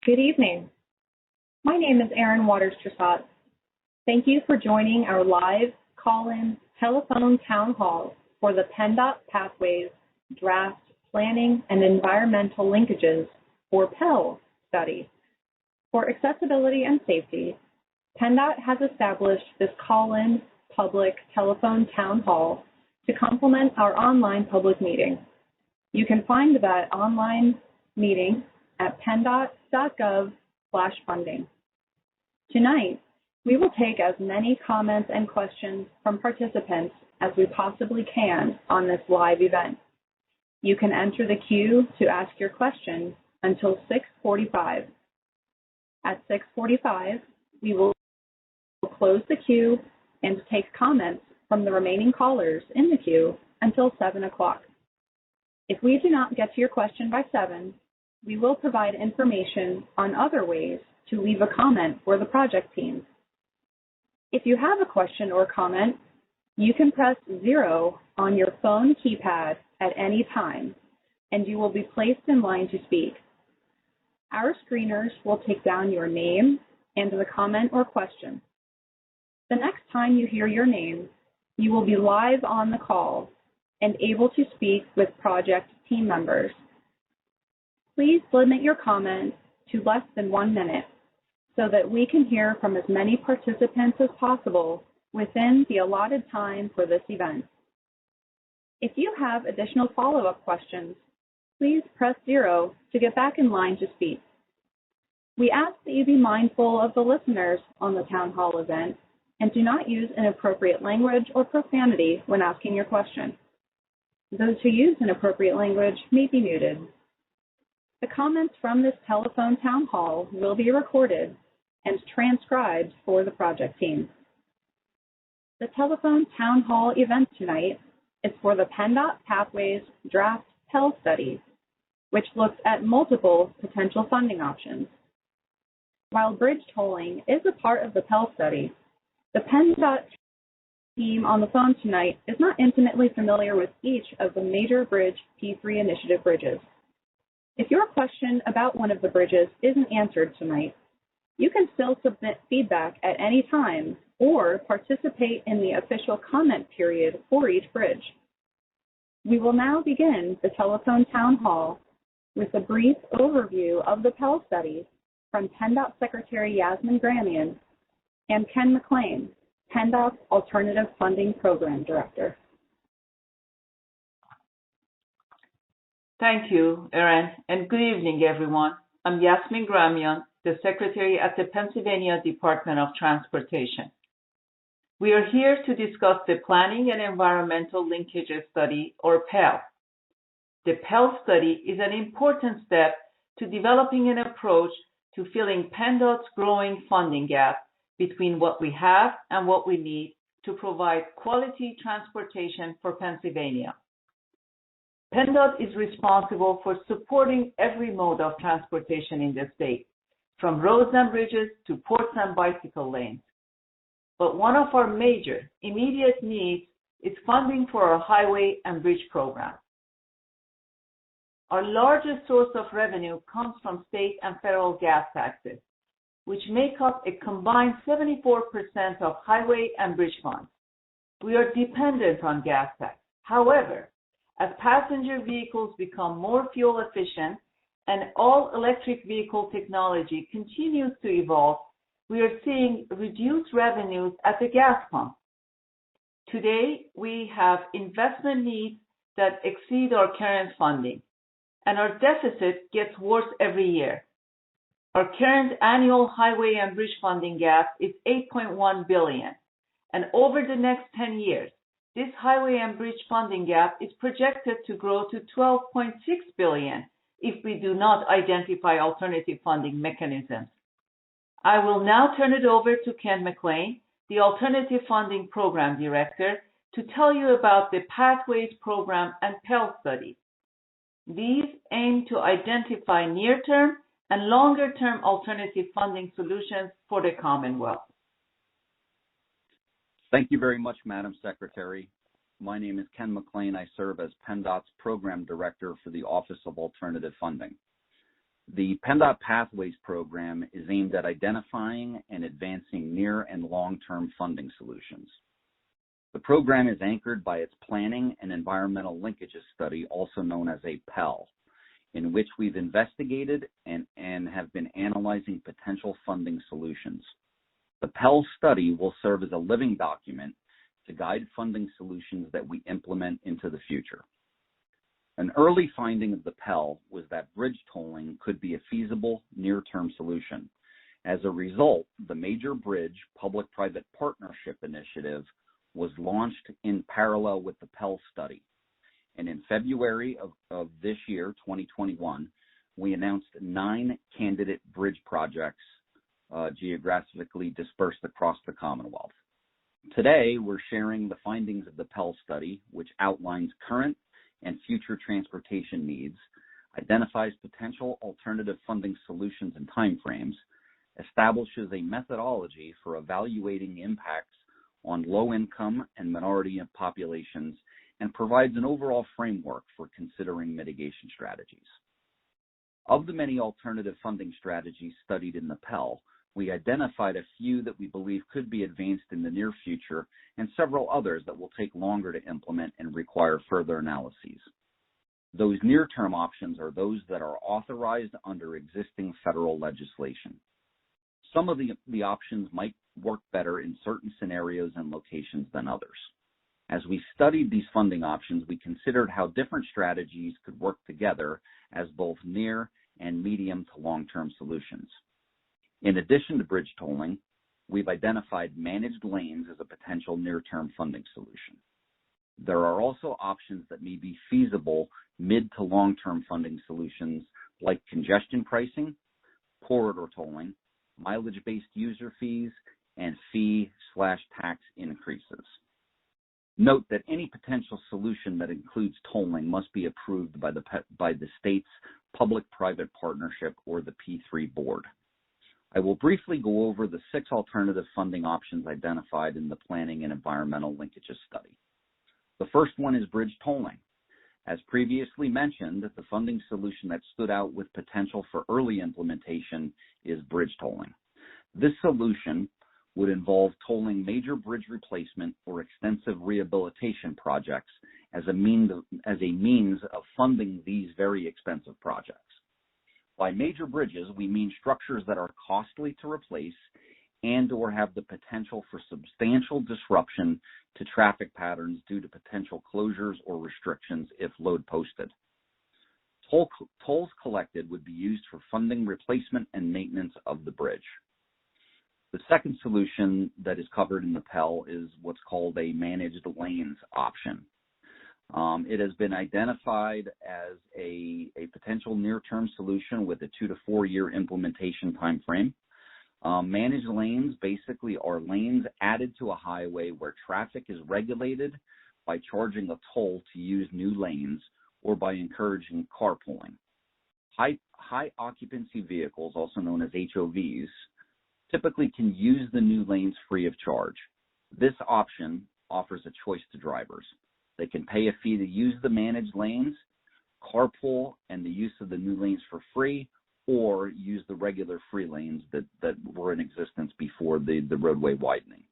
Good evening. My name is Erin Waters-Tressat. Thank you for joining our live call-in telephone town hall for the PennDOT Pathways Draft Planning and Environmental Linkages, or PEL, study. For accessibility and safety, PennDOT has established this call-in public telephone town hall to complement our online public meeting. You can find that online meeting at penndot.gov/funding. Tonight, we will take as many comments and questions from participants as we possibly can on this live event. You can enter the queue to ask your question until 6:45. At 6:45, we will close the queue and take comments from the remaining callers in the queue until 7 o'clock. If we do not get to your question by 7, we will provide information on other ways to leave a comment for the project team. If you have a question or comment, you can press 0 on your phone keypad at any time, and you will be placed in line to speak. Our screeners will take down your name and the comment or question. The next time you hear your name, you will be live on the call and able to speak with project team members. Please limit your comment to less than 1 minute so that we can hear from as many participants as possible within the allotted time for this event. If you have additional follow-up questions, please press 0 to get back in line to speak. We ask that you be mindful of the listeners on the town hall event and do not use inappropriate language or profanity when asking your question. Those who use inappropriate language may be muted. The comments from this telephone town hall will be recorded and transcribed for the project team. The telephone town hall event tonight is for the PennDOT Pathways Draft PEL study, which looks at multiple potential funding options. While bridge tolling is a part of the PEL study, the PennDOT team on the phone tonight is not intimately familiar with each of the major Bridge P3 initiative bridges. If your question about one of the bridges isn't answered tonight, you can still submit feedback at any time or participate in the official comment period for each bridge. We will now begin the telephone town hall with a brief overview of the PEL study from PennDOT Secretary Yasmin Gramian and Ken McLean, PennDOT's Alternative Funding Program Director. Thank you, Erin, and good evening, everyone. I'm Yasmin Gramian, the Secretary at the Pennsylvania Department of Transportation. We are here to discuss the Planning and Environmental Linkages Study, or PEL. The PEL study is an important step to developing an approach to filling PennDOT's growing funding gap between what we have and what we need to provide quality transportation for Pennsylvania. PennDOT is responsible for supporting every mode of transportation in the state, from roads and bridges to ports and bicycle lanes. But one of our major immediate needs is funding for our highway and bridge program. Our largest source of revenue comes from state and federal gas taxes, which make up a combined 74% of highway and bridge funds. We are dependent on gas tax. However, as passenger vehicles become more fuel efficient and all electric vehicle technology continues to evolve, we are seeing reduced revenues at the gas pump. Today, we have investment needs that exceed our current funding, and our deficit gets worse every year. Our current annual highway and bridge funding gap is $8.1 billion, and over the next 10 years, this highway and bridge funding gap is projected to grow to $12.6 billion if we do not identify alternative funding mechanisms. I will now turn it over to Ken McLean, the Alternative Funding Program Director, to tell you about the Pathways Program and PEL study. These aim to identify near-term and longer-term alternative funding solutions for the Commonwealth. Thank you very much, Madam Secretary. My name is Ken McLean. I serve as PennDOT's Program Director for the Office of Alternative Funding. The PennDOT Pathways program is aimed at identifying and advancing near and long-term funding solutions. The program is anchored by its Planning and Environmental Linkages Study, also known as a PEL, in which we've investigated and have been analyzing potential funding solutions. The PEL study will serve as a living document to guide funding solutions that we implement into the future. An early finding of the PEL was that bridge tolling could be a feasible near-term solution. As a result, the Major Bridge Public-Private Partnership Initiative was launched in parallel with the PEL study. And in February of this year, 2021, we announced 9 candidate bridge projects geographically dispersed across the Commonwealth. Today, we're sharing the findings of the PEL study, which outlines current and future transportation needs, identifies potential alternative funding solutions and timeframes, establishes a methodology for evaluating impacts on low-income and minority populations, and provides an overall framework for considering mitigation strategies. Of the many alternative funding strategies studied in the PEL, we identified a few that we believe could be advanced in the near future and several others that will take longer to implement and require further analyses. Those near-term options are those that are authorized under existing federal legislation. Some of the options might work better in certain scenarios and locations than others. As we studied these funding options, we considered how different strategies could work together as both near and medium to long-term solutions. In addition to bridge tolling, we've identified managed lanes as a potential near-term funding solution. There are also options that may be feasible mid to long-term funding solutions like congestion pricing, corridor tolling, mileage-based user fees, and fee/tax increases. Note that any potential solution that includes tolling must be approved by the state's Public-Private Partnership or the P3 board. I will briefly go over the 6 alternative funding options identified in the Planning and Environmental Linkages Study. The first one is bridge tolling. As previously mentioned, the funding solution that stood out with potential for early implementation is bridge tolling. This solution would involve tolling major bridge replacement or extensive rehabilitation projects as a means of funding these very expensive projects. By major bridges, we mean structures that are costly to replace and or have the potential for substantial disruption to traffic patterns due to potential closures or restrictions if load posted. Tolls collected would be used for funding replacement and maintenance of the bridge. The second solution that is covered in the PEL is what's called a managed lanes option. It has been identified as a potential near-term solution with a 2 to 4 year implementation time frame. Managed lanes basically are lanes added to a highway where traffic is regulated by charging a toll to use new lanes or by encouraging carpooling. High occupancy vehicles, also known as HOVs, typically can use the new lanes free of charge. This option offers a choice to drivers. They can pay a fee to use the managed lanes, carpool, and the use of the new lanes for free, or use the regular free lanes that were in existence before the roadway widening.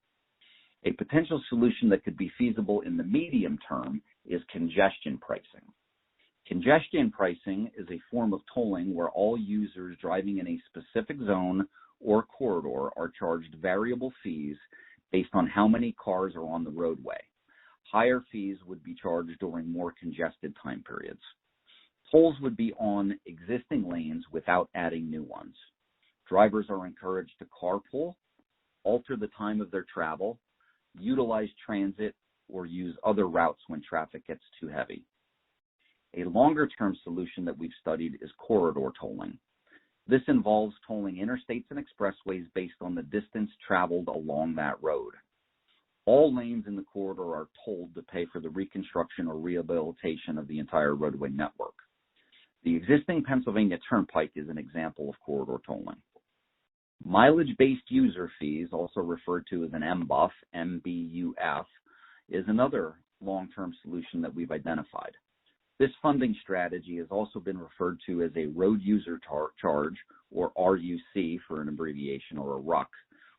A potential solution that could be feasible in the medium term is congestion pricing. Congestion pricing is a form of tolling where all users driving in a specific zone or corridor are charged variable fees based on how many cars are on the roadway. Higher fees would be charged during more congested time periods. Tolls would be on existing lanes without adding new ones. Drivers are encouraged to carpool, alter the time of their travel, utilize transit, or use other routes when traffic gets too heavy. A longer-term solution that we've studied is corridor tolling. This involves tolling interstates and expressways based on the distance traveled along that road. All lanes in the corridor are tolled to pay for the reconstruction or rehabilitation of the entire roadway network. The existing Pennsylvania Turnpike is an example of corridor tolling. Mileage-based user fees, also referred to as an MBUF, MBUF, is another long-term solution that we've identified. This funding strategy has also been referred to as a road user charge, or RUC for an abbreviation, or a RUC,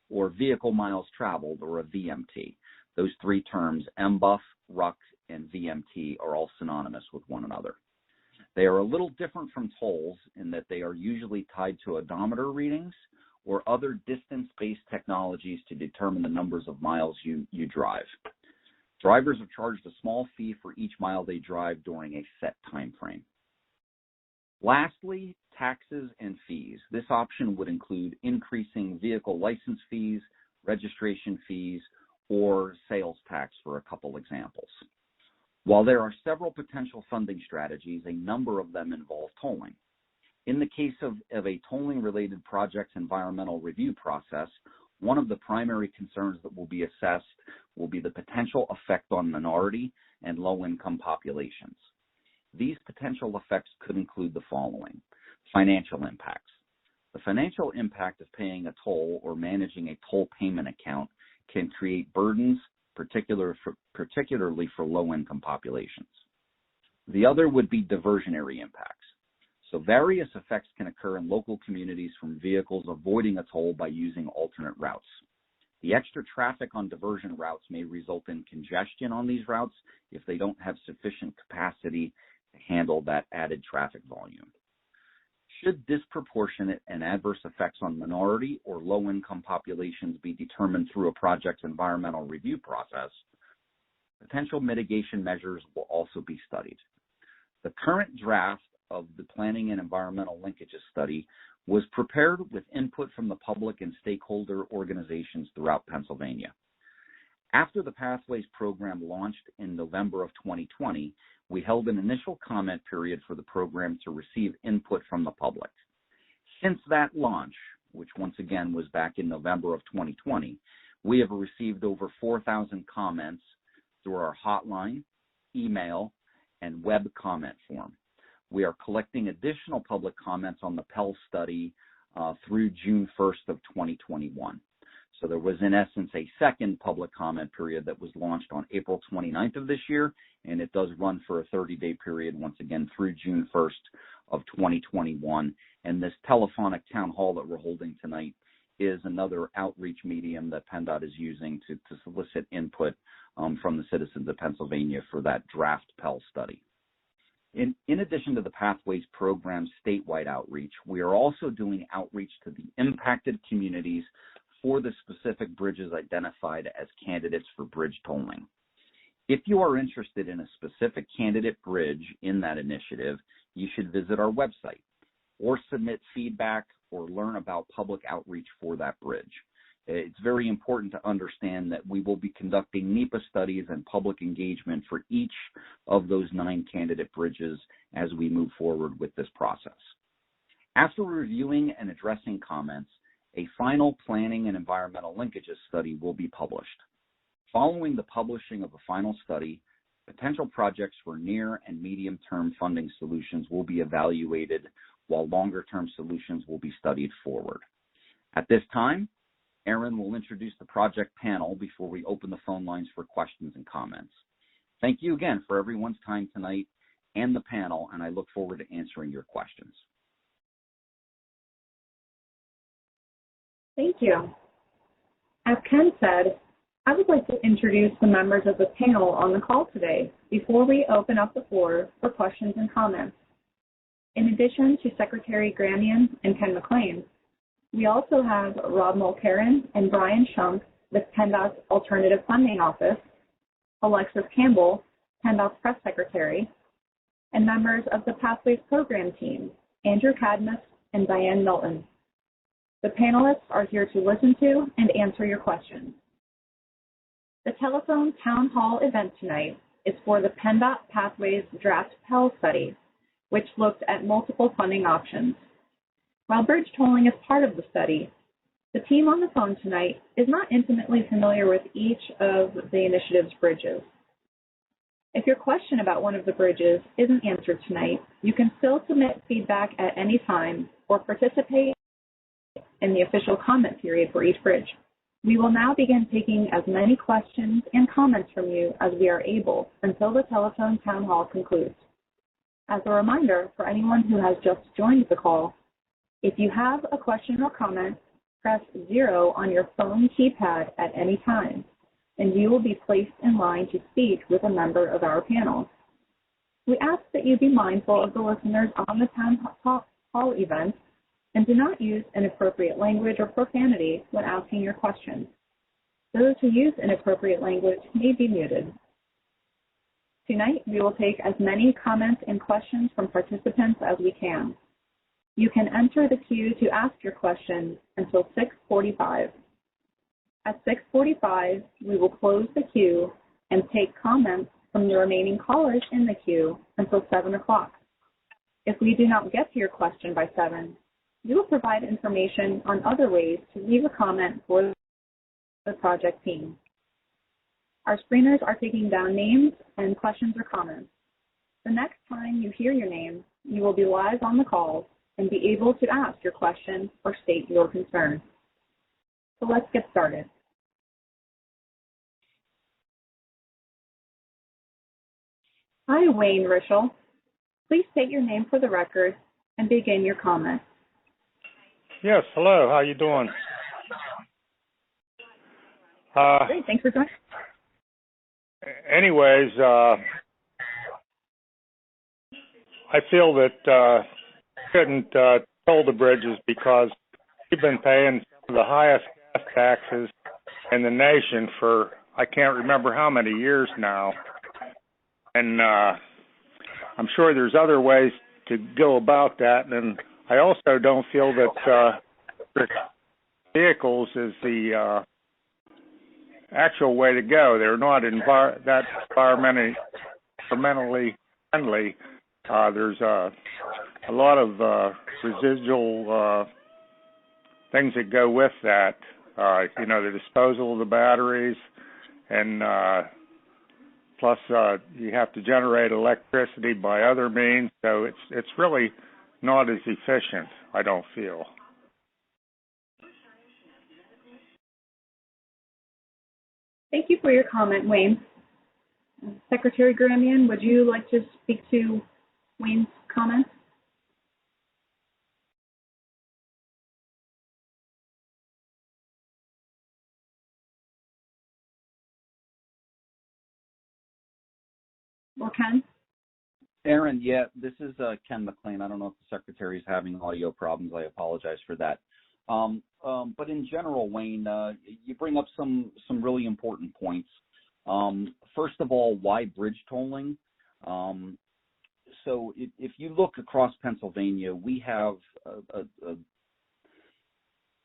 or vehicle miles traveled, or a VMT. Those three terms, MBUF, RUC, and VMT, are all synonymous with one another. They are a little different from tolls in that they are usually tied to odometer readings or other distance-based technologies to determine the numbers of miles you drive. Drivers are charged a small fee for each mile they drive during a set time frame. Lastly, taxes and fees. This option would include increasing vehicle license fees, registration fees, or sales tax, for a couple examples. While there are several potential funding strategies, a number of them involve tolling. In the case of a tolling-related project's environmental review process, one of the primary concerns that will be assessed will be the potential effect on minority and low-income populations. These potential effects could include the following: financial impacts. The financial impact of paying a toll or managing a toll payment account can create burdens, particularly for low-income populations. The other would be diversionary impacts. So various effects can occur in local communities from vehicles avoiding a toll by using alternate routes. The extra traffic on diversion routes may result in congestion on these routes if they don't have sufficient capacity to handle that added traffic volume. Should disproportionate and adverse effects on minority or low-income populations be determined through a project's environmental review process, potential mitigation measures will also be studied. The current draft of the Planning and Environmental Linkages Study was prepared with input from the public and stakeholder organizations throughout Pennsylvania. After the Pathways program launched in November of 2020, we held an initial comment period for the program to receive input from the public. Since that launch, which once again was back in November of 2020, we have received over 4,000 comments through our hotline, email, and web comment form. We are collecting additional public comments on the PEL study through June 1st of 2021. So there was, in essence, a second public comment period that was launched on April 29th of this year, and it does run for a 30-day period, once again, through June 1st of 2021. And this telephonic town hall that we're holding tonight is another outreach medium that PennDOT is using to solicit input from the citizens of Pennsylvania for that draft PEL study. In addition to the Pathways program's statewide outreach, we are also doing outreach to the impacted communities for the specific bridges identified as candidates for bridge tolling. If you are interested in a specific candidate bridge in that initiative, you should visit our website or submit feedback or learn about public outreach for that bridge. It's very important to understand that we will be conducting NEPA studies and public engagement for each of those 9 candidate bridges as we move forward with this process. After reviewing and addressing comments, a final planning and environmental linkages study will be published. Following the publishing of a final study, potential projects for near and medium-term funding solutions will be evaluated, while longer-term solutions will be studied forward. At this time, Aaron will introduce the project panel before we open the phone lines for questions and comments. Thank you again for everyone's time tonight and the panel, and I look forward to answering your questions. Thank you. As Ken said, I would like to introduce the members of the panel on the call today before we open up the floor for questions and comments. In addition to Secretary Granian and Ken McLean, we also have Rob Mulcairn and Brian Shunk with PennDOT's Alternative Funding Office, Alexis Campbell, PennDOT's Press Secretary, and members of the Pathways Program team, Andrew Cadmus and Diane Milton. The panelists are here to listen to and answer your questions. The telephone town hall event tonight is for the PennDOT Pathways Draft PEL study, which looked at multiple funding options. While bridge tolling is part of the study, the team on the phone tonight is not intimately familiar with each of the initiative's bridges. If your question about one of the bridges isn't answered tonight, you can still submit feedback at any time or participate in the official comment period for each bridge. We will now begin taking as many questions and comments from you as we are able until the telephone town hall concludes. As a reminder for anyone who has just joined the call, if you have a question or comment, press 0 on your phone keypad at any time, and you will be placed in line to speak with a member of our panel. We ask that you be mindful of the listeners on the town hall event and do not use inappropriate language or profanity when asking your questions. Those who use inappropriate language may be muted. Tonight, we will take as many comments and questions from participants as we can. You can enter the queue to ask your question until 6:45. At 6:45, we will close the queue and take comments from the remaining callers in the queue until 7 o'clock. If we do not get to your question by 7, we will provide information on other ways to leave a comment for the project team. Our screeners are taking down names and questions or comments. The next time you hear your name, you will be live on the call and be able to ask your question or state your concern. So let's get started. Hi, Wayne Rischel. Please state your name for the record and begin your comment. Yes, hello. How you doing? Great, thanks for joining. Anyways, I feel that shouldn't toll the bridges because we've been paying some of the highest gas taxes in the nation for I can't remember how many years now. And I'm sure there's other ways to go about that. And I also don't feel that vehicles is the actual way to go. They're not that environmentally friendly. There's a lot of residual things that go with that. The disposal of the batteries, and plus you have to generate electricity by other means. So it's really not as efficient, I don't feel. Thank you for your comment, Wayne. Secretary Gramian, would you like to speak to Wayne's comments? Or Ken? Aaron, yeah, this is Ken McLean. I don't know if the Secretary is having audio problems. I apologize for that. But in general, Wayne, you bring up some really important points. First of all, why bridge tolling? So if you look across Pennsylvania, we have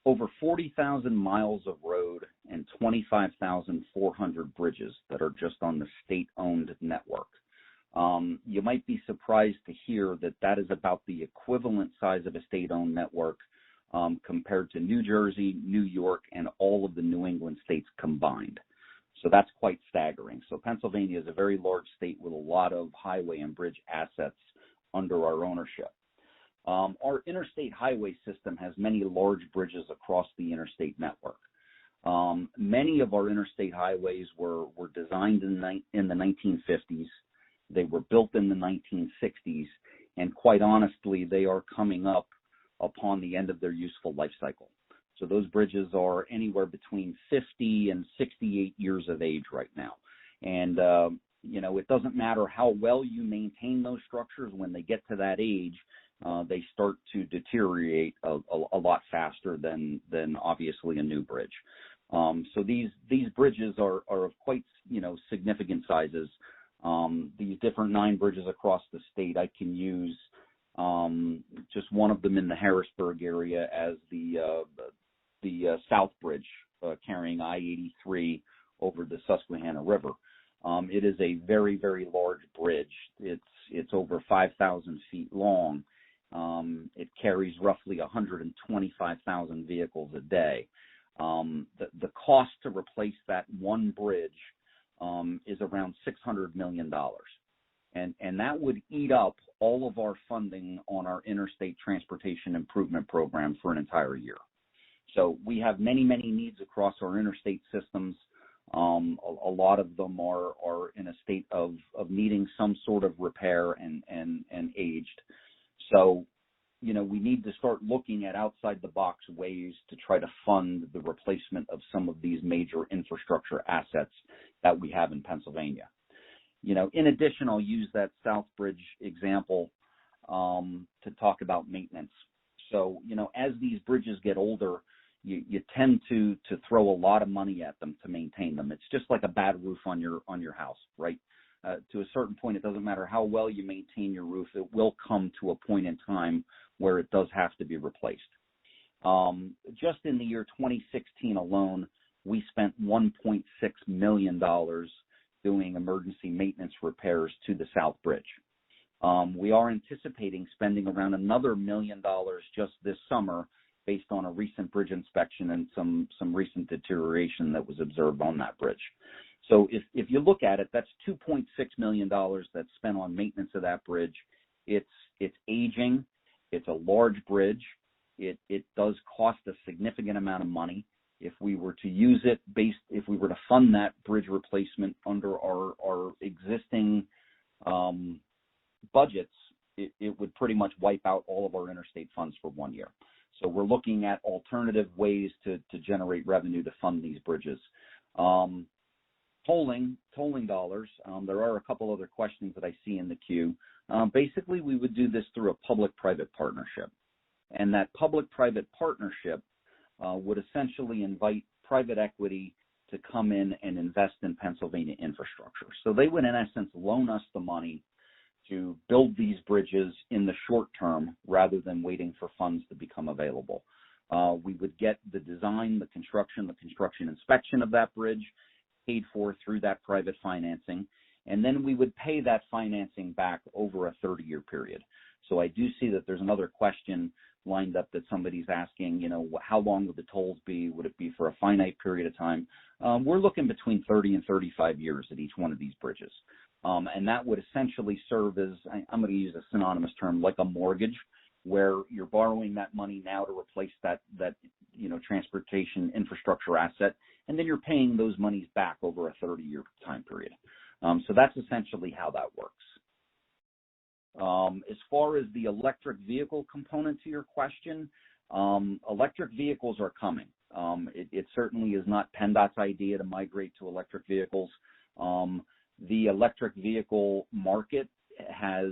over 40,000 miles of road and 25,400 bridges that are just on the state-owned network. You might be surprised to hear that is about the equivalent size of a state-owned network compared to New Jersey, New York, and all of the New England states combined. So that's quite staggering. So Pennsylvania is a very large state with a lot of highway and bridge assets under our ownership. Our interstate highway system has many large bridges across the interstate network. Many of our interstate highways were designed in the 1950s. They were built in the 1960s, and quite honestly, they are coming up upon the end of their useful life cycle. So those bridges are anywhere between 50 and 68 years of age right now. And, it doesn't matter how well you maintain those structures. When they get to that age, they start to deteriorate a lot faster than obviously a new bridge. So these bridges are of quite, significant sizes. These different 9 bridges across the state, I can use just one of them in the Harrisburg area as the South Bridge carrying I-83 over the Susquehanna River. It is a very, very large bridge. It's over 5,000 feet long. It carries roughly 125,000 vehicles a day. The cost to replace that one bridge is around $600 million. And that would eat up all of our funding on our Interstate Transportation Improvement Program for an entire year. So we have many, many needs across our interstate systems. A lot of them are in a state of needing some sort of repair and aged. So, we need to start looking at outside the box ways to try to fund the replacement of some of these major infrastructure assets that we have in Pennsylvania. In addition, I'll use that South Bridge example to talk about maintenance. So, as these bridges get older, you tend to throw a lot of money at them to maintain them. It's just like a bad roof on your house, right? To a certain point, it doesn't matter how well you maintain your roof, it will come to a point in time where it does have to be replaced. Just in the year 2016 alone, we spent $1.6 million doing emergency maintenance repairs to the South Bridge. We are anticipating spending around another $1 million just this summer based on a recent bridge inspection and some recent deterioration that was observed on that bridge. So if you look at it, that's $2.6 million that's spent on maintenance of that bridge. It's aging. It's a large bridge. It does cost a significant amount of money. If we were to use it if we were to fund that bridge replacement under our existing budgets, it would pretty much wipe out all of our interstate funds for 1 year. So we're looking at alternative ways to generate revenue to fund these bridges. Tolling dollars, there are a couple other questions that I see in the queue. Basically, we would do this through a public-private partnership. And that public-private partnership would essentially invite private equity to come in and invest in Pennsylvania infrastructure. So they would, in essence, loan us the money to build these bridges in the short term rather than waiting for funds to become available. We would get the design, the construction inspection of that bridge paid for through that private financing, and then we would pay that financing back over a 30-year period. So I do see that there's another question lined up that somebody's asking, how long would the tolls be? Would it be for a finite period of time? We're looking between 30 and 35 years at each one of these bridges. And that would essentially serve as, I'm going to use a synonymous term, like a mortgage, where you're borrowing that money now to replace that transportation infrastructure asset, and then you're paying those monies back over a 30-year time period. So that's essentially how that works. As far as the electric vehicle component to your question, electric vehicles are coming. It certainly is not PennDOT's idea to migrate to electric vehicles. The electric vehicle market has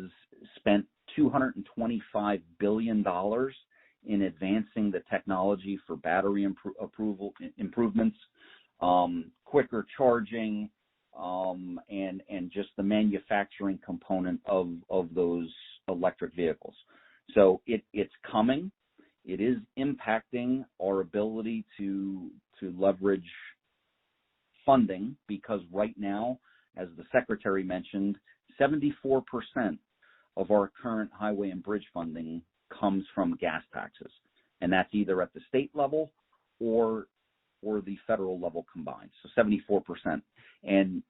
spent $225 billion in advancing the technology for battery improvements, quicker charging, and just the manufacturing component of those electric vehicles. So it's coming. It is impacting our ability to leverage funding, because right now, as the Secretary mentioned, 74% of our current highway and bridge funding comes from gas taxes, and that's either at the state level or the federal level combined, so 74%. And,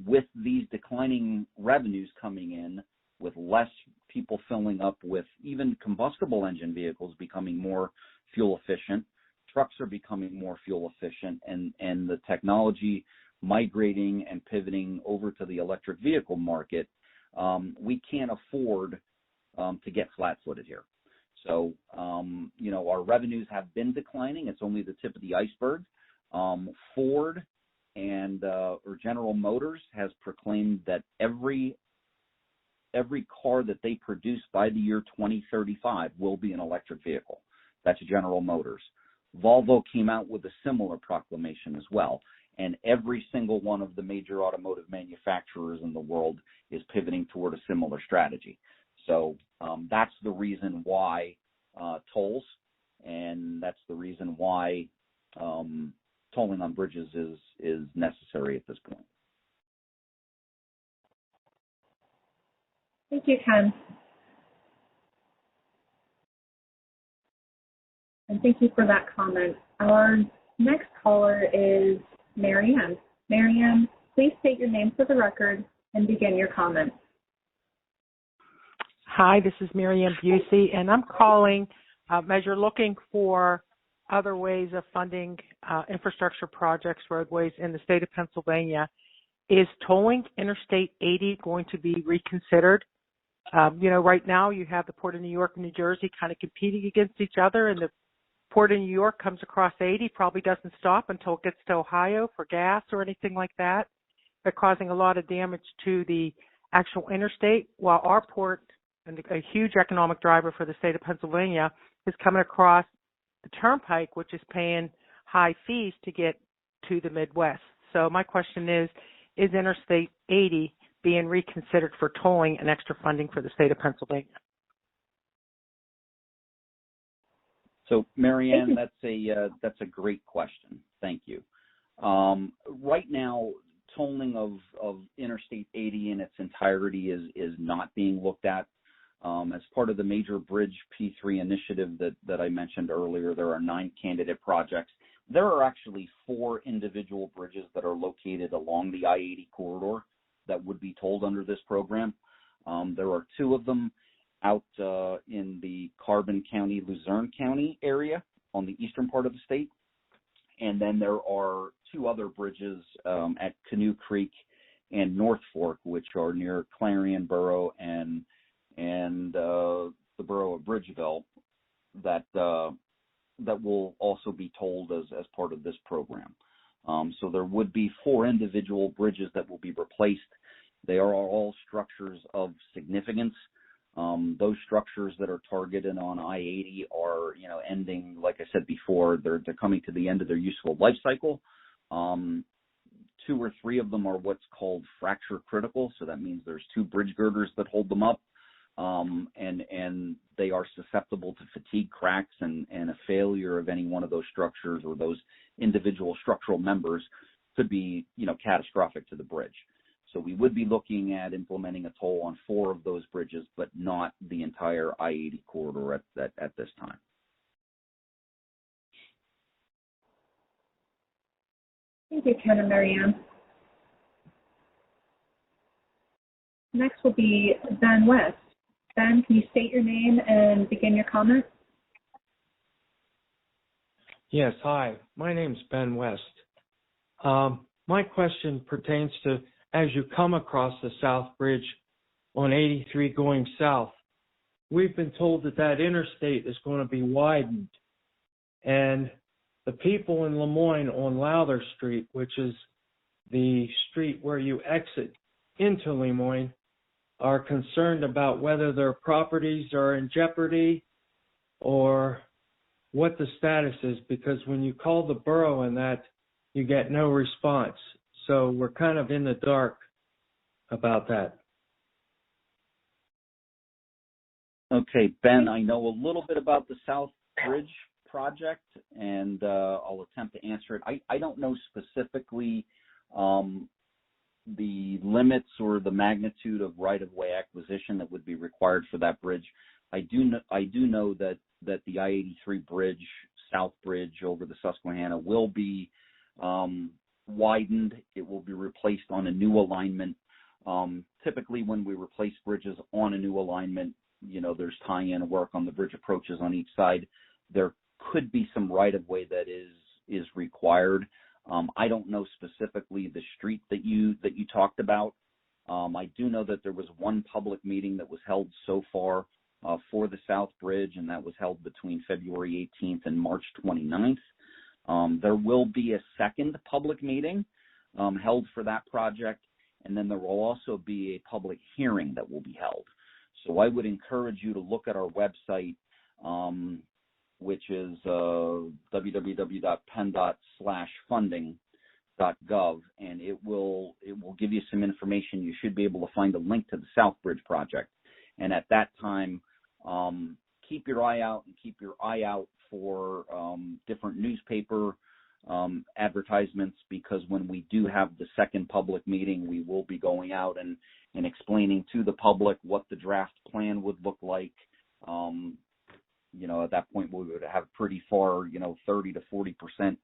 with these declining revenues coming in, with less people filling up with even combustible engine vehicles becoming more fuel efficient, trucks are becoming more fuel efficient, and the technology migrating and pivoting over to the electric vehicle market, we can't afford to get flat-footed here. So, our revenues have been declining. It's only the tip of the iceberg. Ford or General Motors has proclaimed that every car that they produce by the year 2035 will be an electric vehicle. That's General Motors. Volvo came out with a similar proclamation as well. And every single one of the major automotive manufacturers in the world is pivoting toward a similar strategy. So that's the reason why tolls, and that's the reason why tolling on bridges is necessary at this point. Thank you, Ken. And thank you for that comment. Our next caller is Marianne. Marianne, please state your name for the record and begin your comment. Hi, this is Marianne Busey, and I'm calling as you're looking for other ways of funding infrastructure projects, roadways in the state of Pennsylvania. Is tolling Interstate 80 going to be reconsidered? Right now you have the Port of New York and New Jersey kind of competing against each other, and the Port of New York comes across 80, probably doesn't stop until it gets to Ohio for gas or anything like that. They're causing a lot of damage to the actual interstate, while our port, and a huge economic driver for the state of Pennsylvania, is coming across the turnpike, which is paying high fees to get to the Midwest. So my question is Interstate 80 being reconsidered for tolling and extra funding for the state of Pennsylvania? So, Marianne, that's a great question. Thank you. Right now, tolling of Interstate 80 in its entirety is not being looked at. As part of the Major Bridge P3 initiative that I mentioned earlier, there are 9 candidate projects. There are actually 4 individual bridges that are located along the I-80 corridor that would be tolled under this program. There are 2 of them out in the Carbon County, Luzerne County area on the eastern part of the state. And then there are 2 other bridges at Canoe Creek and North Fork, which are near Clarion Borough and the borough of Bridgeville that will also be tolled as part of this program. So there would be 4 individual bridges that will be replaced. They are all structures of significance. Those structures that are targeted on I-80 are, ending, like I said before, they're coming to the end of their useful life cycle. 2 or 3 of them are what's called fracture critical. So that means there's 2 bridge girders that hold them up. And they are susceptible to fatigue cracks, and a failure of any one of those structures or those individual structural members could be, catastrophic to the bridge. So we would be looking at implementing a toll on 4 of those bridges, but not the entire I-80 corridor at this time. Thank you, Ken and Marianne. Next will be Ben West. Ben, can you state your name and begin your comment? Yes, hi. My name's Ben West. My question pertains to, as you come across the South Bridge on 83 going south, we've been told that interstate is going to be widened. And the people in Lemoyne on Lowther Street, which is the street where you exit into Lemoyne, are concerned about whether their properties are in jeopardy or what the status is, because when you call the borough and that, you get no response. So we're kind of in the dark about that. Okay, Ben, I know a little bit about the South Bridge project, and I'll attempt to answer it. I don't know specifically the limits or the magnitude of right-of-way acquisition that would be required for that bridge. I do know that the I-83 bridge, South Bridge over the Susquehanna, will be widened. It will be replaced on a new alignment. Typically, when we replace bridges on a new alignment, there's tie-in work on the bridge approaches on each side. There could be some right-of-way that is required. I don't know specifically the street that you talked about. I do know that there was one public meeting that was held so far for the South Bridge, and that was held between February 18th and March 29th. There will be a second public meeting held for that project, and then there will also be a public hearing that will be held. So I would encourage you to look at our website, which is www.penndot/funding.gov, and it will give you some information. You should be able to find a link to the South Bridge project, and at that time, keep your eye out for different newspaper advertisements, because when we do have the second public meeting, we will be going out and explaining to the public what the draft plan would look like. At that point, we would have pretty far, 30 to 40%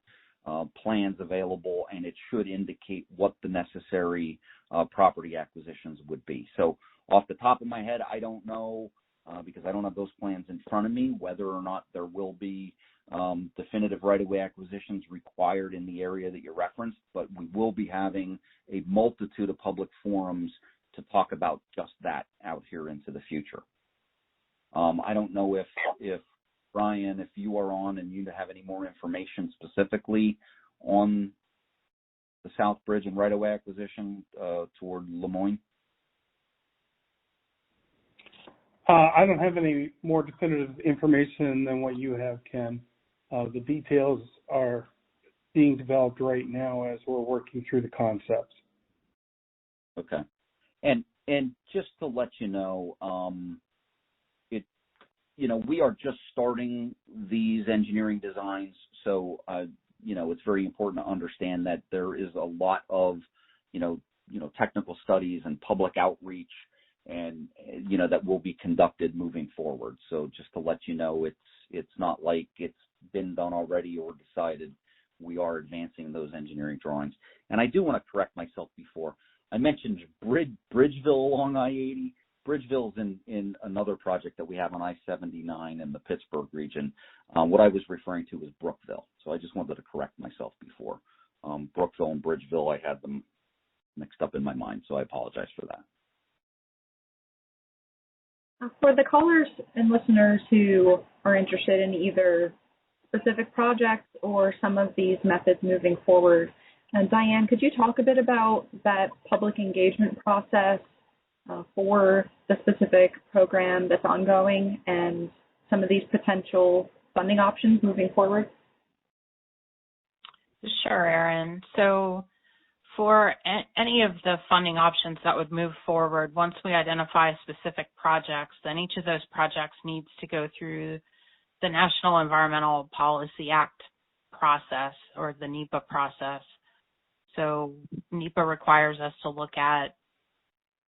plans available, and it should indicate what the necessary property acquisitions would be. So off the top of my head, I don't know, because I don't have those plans in front of me, whether or not there will be definitive right-of-way acquisitions required in the area that you referenced, but we will be having a multitude of public forums to talk about just that out here into the future. I don't know if Brian, if you are on and you have any more information specifically on the South Bridge and right-of-way acquisition toward Lemoyne. I don't have any more definitive information than what you have, Ken. The details are being developed right now as we're working through the concepts. Okay. And just to let you know, we are just starting these engineering designs, so it's very important to understand that there is a lot of technical studies and public outreach, and that will be conducted moving forward. So just to let you know, it's not like it's been done already or decided. We are advancing those engineering drawings. And I do want to correct myself before. I mentioned Bridgeville along I-80. Bridgeville's in another project that we have on I-79 in the Pittsburgh region. What I was referring to was Brookville. So I just wanted to correct myself before. Brookville and Bridgeville, I had them mixed up in my mind, so I apologize for that. For the callers and listeners who are interested in either specific projects or some of these methods moving forward, Diane, could you talk a bit about that public engagement process for the specific program that's ongoing and some of these potential funding options moving forward? Sure, Erin. So for any of the funding options that would move forward, once we identify specific projects, then each of those projects needs to go through the National Environmental Policy Act process, or the NEPA process. So NEPA requires us to look at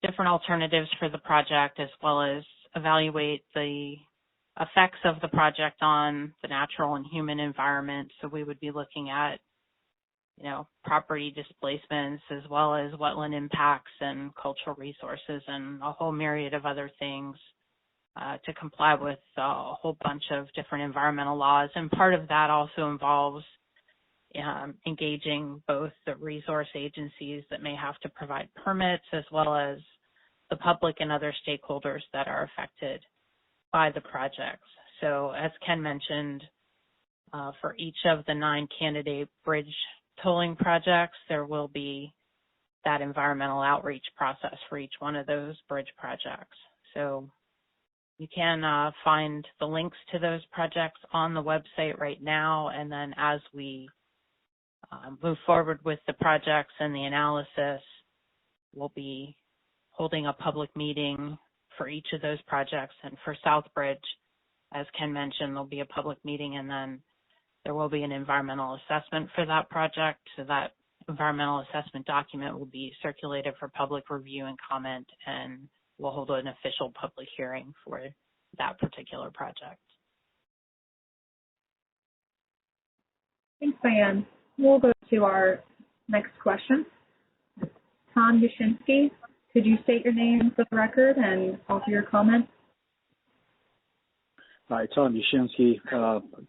different alternatives for the project, as well as evaluate the effects of the project on the natural and human environment. So we would be looking at property displacements, as well as wetland impacts and cultural resources, and a whole myriad of other things to comply with a whole bunch of different environmental laws. And part of that also involves engaging both the resource agencies that may have to provide permits, as well as the public and other stakeholders that are affected by the projects. So as Ken mentioned, for each of the 9 candidate bridge tolling projects, there will be that environmental outreach process for each one of those bridge projects. So you can find the links to those projects on the website right now, and then as we move forward with the projects and the analysis, we'll be holding a public meeting for each of those projects. And for Southbridge, as Ken mentioned, there'll be a public meeting, and then there will be an environmental assessment for that project. So that environmental assessment document will be circulated for public review and comment, and we'll hold an official public hearing for that particular project. Thanks, Diane. We'll go to our next question. Tom Yashinsky, could you state your name for the record and offer your comment? Hi, Tom Yashinsky.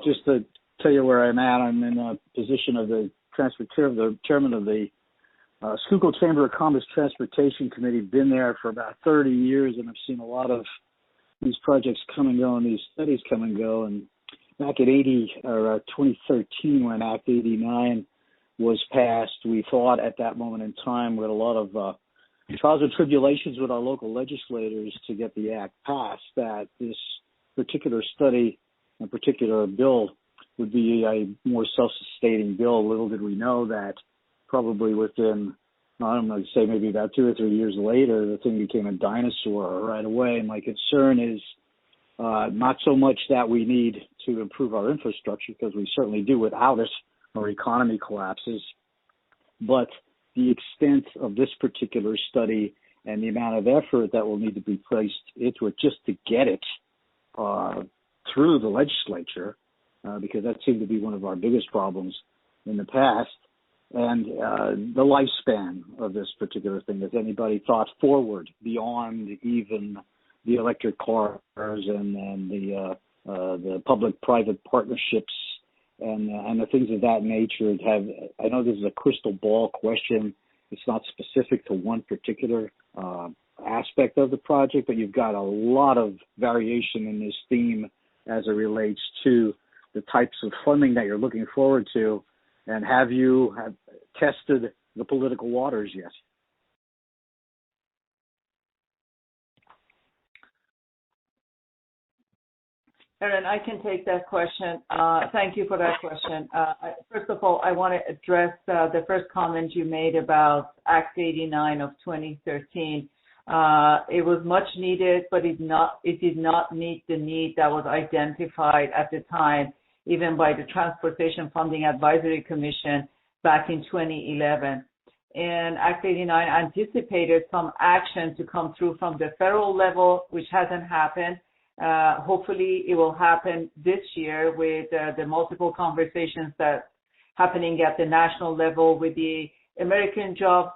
Just to tell you where I'm at, I'm in a position of the chairman of the Schuylkill Chamber of Commerce Transportation Committee. Been there for about 30 years, and I've seen a lot of these projects come and go and these studies come and go. And back at 2013, when Act 89 was passed, we thought at that moment in time, with a lot of trials and tribulations with our local legislators to get the act passed, that this particular study and particular bill would be a more self-sustaining bill. Little did we know that probably within, I don't know, say maybe about 2 or 3 years later, the thing became a dinosaur right away. And my concern is not so much that we need to improve our infrastructure, because we certainly do. Without it, our economy collapses. But the extent of this particular study and the amount of effort that will need to be placed into it just to get it through the legislature, because that seemed to be one of our biggest problems in the past, and the lifespan of this particular thing. Has anybody thought forward beyond even the electric cars and the public-private partnerships and the things of that nature. I know this is a crystal ball question. It's not specific to one particular aspect of the project, but you've got a lot of variation in this theme as it relates to the types of funding that you're looking forward to. And have you tested the political waters yet? Erin, I can take that question. Thank you for that question. First of all, I want to address the first comment you made about Act 89 of 2013. It was much needed, but it did not meet the need that was identified at the time, even by the Transportation Funding Advisory Commission back in 2011. And Act 89 anticipated some action to come through from the federal level, which hasn't happened. Hopefully it will happen this year with the multiple conversations that happening at the national level with the American Jobs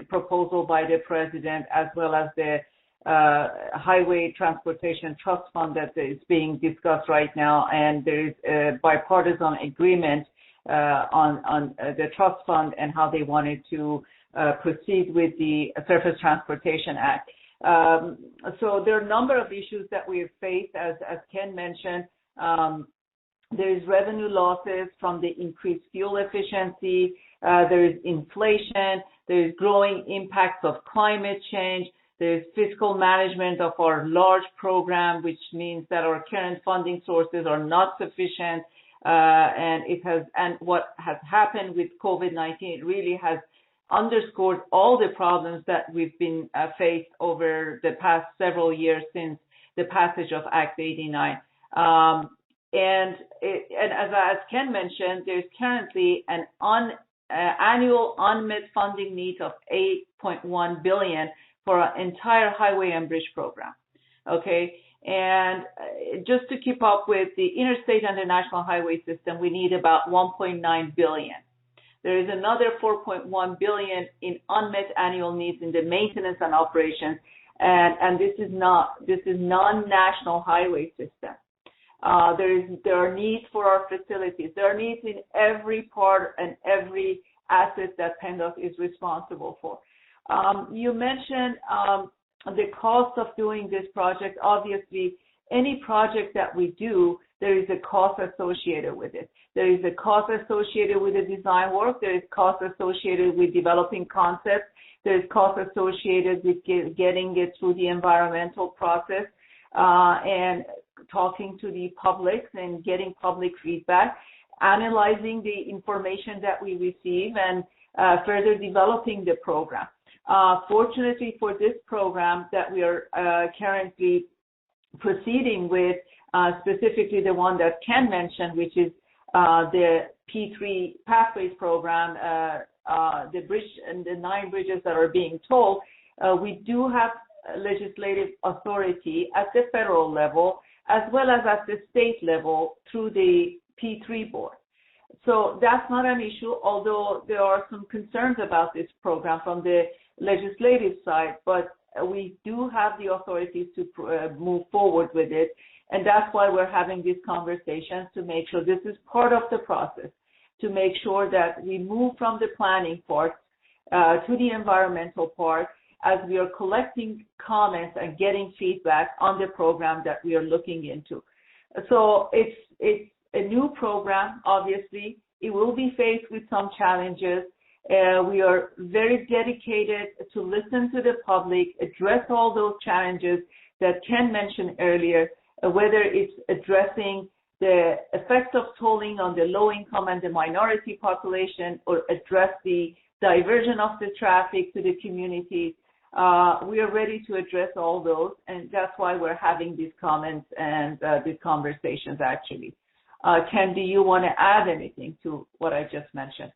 proposal by the president, as well as the Highway Transportation Trust Fund that is being discussed right now. And there is a bipartisan agreement on the trust fund and how they wanted to proceed with the Surface Transportation Act. So there are a number of issues that we have faced, as Ken mentioned. There is revenue losses from the increased fuel efficiency. There is inflation. There is growing impacts of climate change. There is fiscal management of our large program, which means that our current funding sources are not sufficient. And what has happened with COVID-19, it really has underscored all the problems that we've been faced over the past several years since the passage of Act 89. And as Ken mentioned, there's currently an annual unmet funding need of $8.1 billion for our entire highway and bridge program. Okay, and just to keep up with the interstate and the national highway system, we need about $1.9 billion. There is another $4.1 billion in unmet annual needs in the maintenance and operations, and this is non-national highway system. There are needs for our facilities. There are needs in every part and every asset that PennDOT is responsible for. You mentioned the cost of doing this project. Obviously, any project that we do, there is a cost associated with it. There is a cost associated with the design work. There is cost associated with developing concepts. There is cost associated with getting it through the environmental process and talking to the public and getting public feedback, analyzing the information that we receive, and further developing the program. Fortunately for this program that we are currently proceeding with, specifically the one that Ken mentioned, which is the P3 Pathways program, the bridge and the 9 bridges that are being tolled, we do have legislative authority at the federal level as well as at the state level through the P3 board. So that's not an issue, although there are some concerns about this program from the legislative side, but we do have the authorities to move forward with it. And that's why we're having these conversations, to make sure this is part of the process, to make sure that we move from the planning part to the environmental part as we are collecting comments and getting feedback on the program that we are looking into. So it's a new program, obviously. It will be faced with some challenges. We are very dedicated to listen to the public, address all those challenges that Ken mentioned earlier, whether it's addressing the effects of tolling on the low income and the minority population, or address the diversion of the traffic to the communities. We are ready to address all those, and that's why we're having these comments and these conversations, actually. Ken, do you want to add anything to what I just mentioned?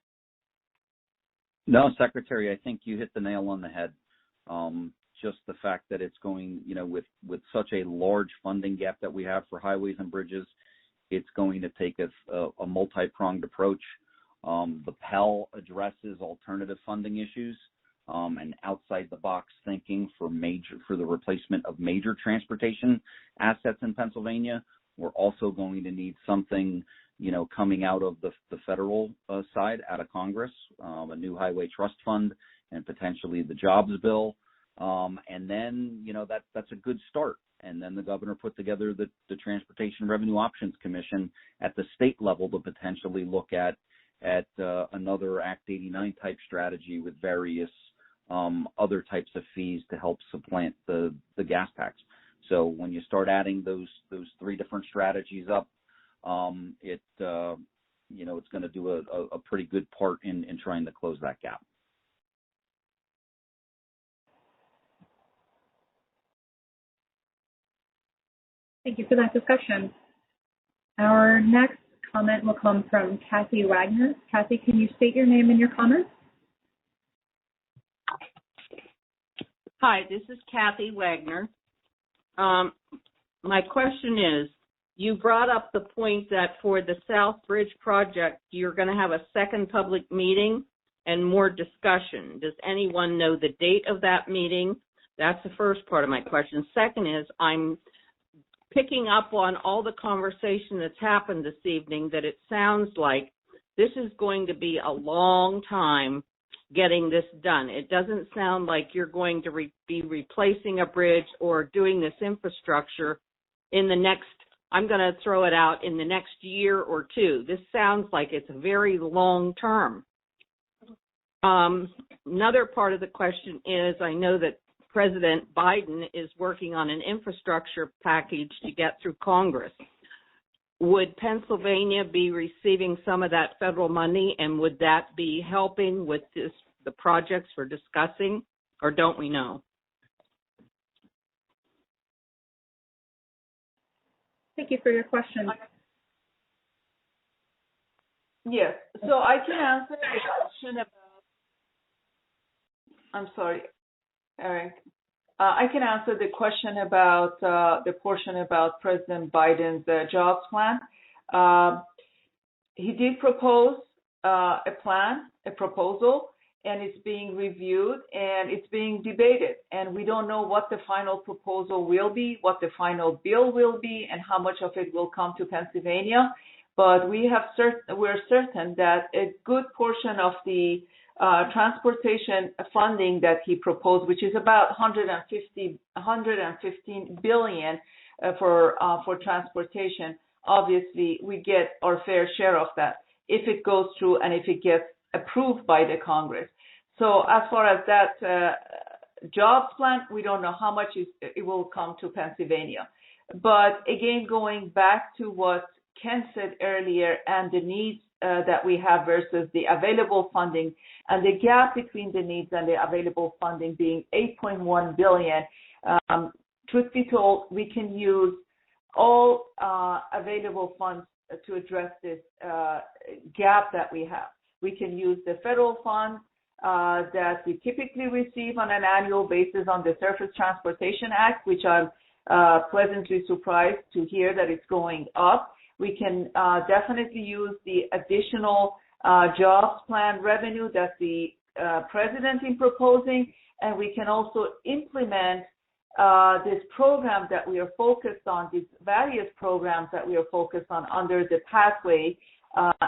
No, Secretary, I think you hit the nail on the head. Just the fact that it's going, with such a large funding gap that we have for highways and bridges, it's going to take us a multi-pronged approach. The PEL addresses alternative funding issues and outside-the-box thinking for the replacement of major transportation assets in Pennsylvania. We're also going to need something coming out of the federal side, out of Congress, a new highway trust fund and potentially the jobs bill. And then, that's a good start. And then the governor put together the Transportation Revenue Options Commission at the state level to potentially look at another Act 89 type strategy with various other types of fees to help supplant the gas tax. So when you start adding those three different strategies up, it's going to do a pretty good part in trying to close that gap. Thank you for that discussion. Our next comment will come from Kathy Wagner. Kathy, can you state your name and your comment? Hi, this is Kathy Wagner. My question is, you brought up the point that for the South Bridge project, you're going to have a second public meeting and more discussion. Does anyone know the date of that meeting? That's the first part of my question. Second is, I'm picking up on all the conversation that's happened this evening that it sounds like this is going to be a long time getting this done. It doesn't sound like you're going to be replacing a bridge or doing this infrastructure in the next, I'm going to throw it out, in the next year or two. This sounds like it's very long term. Another part of the question is, I know that President Biden is working on an infrastructure package to get through Congress. Would Pennsylvania be receiving some of that federal money, and would that be helping with the projects we're discussing, or don't we know? Thank you for your question. Yes, so I can answer the question about, I'm sorry, Eric. I can answer the question about the portion about President Biden's jobs plan. He did propose a proposal, and it's being reviewed and it's being debated. And we don't know what the final proposal will be, what the final bill will be, and how much of it will come to Pennsylvania. But we're certain that a good portion of the transportation funding that he proposed, which is about 115 billion for transportation, obviously we get our fair share of that if it goes through and if it gets approved by the Congress. So as far as that jobs plan, we don't know how much it will come to Pennsylvania. But again, going back to what Ken said earlier and the needs that we have versus the available funding, and the gap between the needs and the available funding being 8.1 billion. Truth be told, we can use all available funds to address this gap that we have. We can use the federal funds that we typically receive on an annual basis on the Surface Transportation Act, which I'm pleasantly surprised to hear that it's going up. We can definitely use the additional jobs plan revenue that the president is proposing, and we can also implement this program that we are focused on, these various programs that we are focused on under the pathway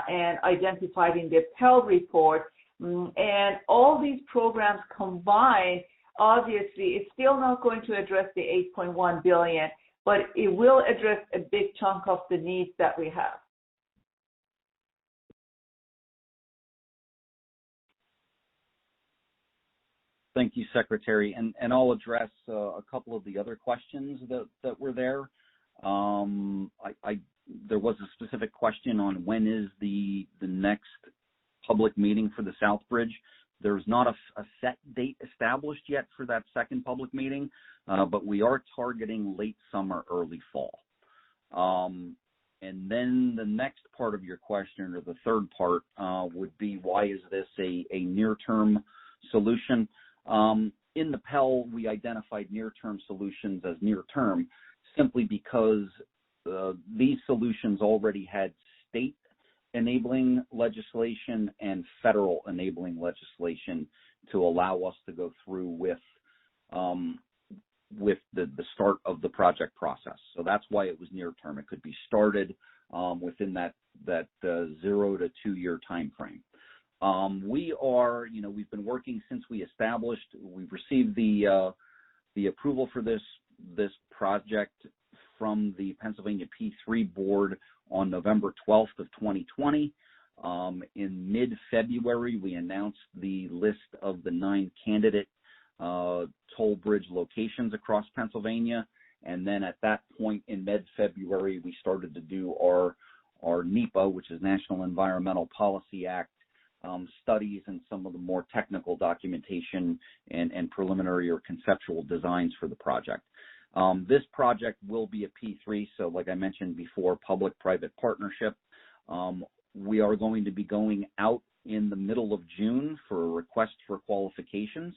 and identified in the PEL report. And all these programs combined, obviously, it's still not going to address the 8.1 billion, but it will address a big chunk of the needs that we have. Thank you, Secretary. And I'll address a couple of the other questions that were there. There was a specific question on when is the next public meeting for the South Bridge. There's not a set date established yet for that second public meeting, but we are targeting late summer, early fall. And then the next part of your question, or the third part, would be, why is this a near-term solution? In the PEL, we identified near-term solutions as near-term simply because these solutions already had state enabling legislation and federal enabling legislation to allow us to go through with the start of the project process. So that's why it was near term. It could be started within that 0 to 2 year time frame. We've been working since we established. We've received the approval for this project from the Pennsylvania P3 board on November 12th of 2020. In mid-February, we announced the list of the 9 candidate toll bridge locations across Pennsylvania. And then at that point in mid-February, we started to do our NEPA, which is National Environmental Policy Act, studies and some of the more technical documentation and preliminary or conceptual designs for the project. This project will be a P3, so like I mentioned before, public-private partnership. We are going to be going out in the middle of June for a request for qualifications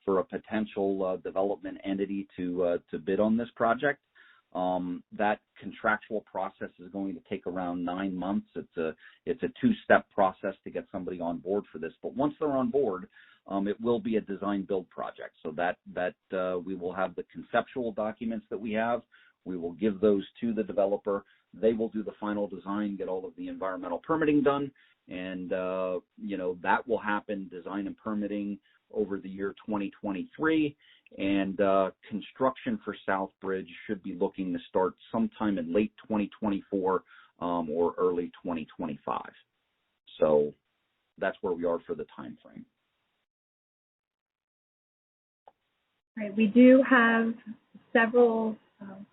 for a potential development entity to bid on this project. That contractual process is going to take around 9 months. It's a 2-step process to get somebody on board for this. But once they're on board, it will be a design-build project. So that we will have the conceptual documents that we have. We will give those to the developer. They will do the final design, get all of the environmental permitting done, and that will happen, design and permitting, over the year 2023. And construction for South Bridge should be looking to start sometime in late 2024 or early 2025. So that's where we are for the time frame. All right, we do have several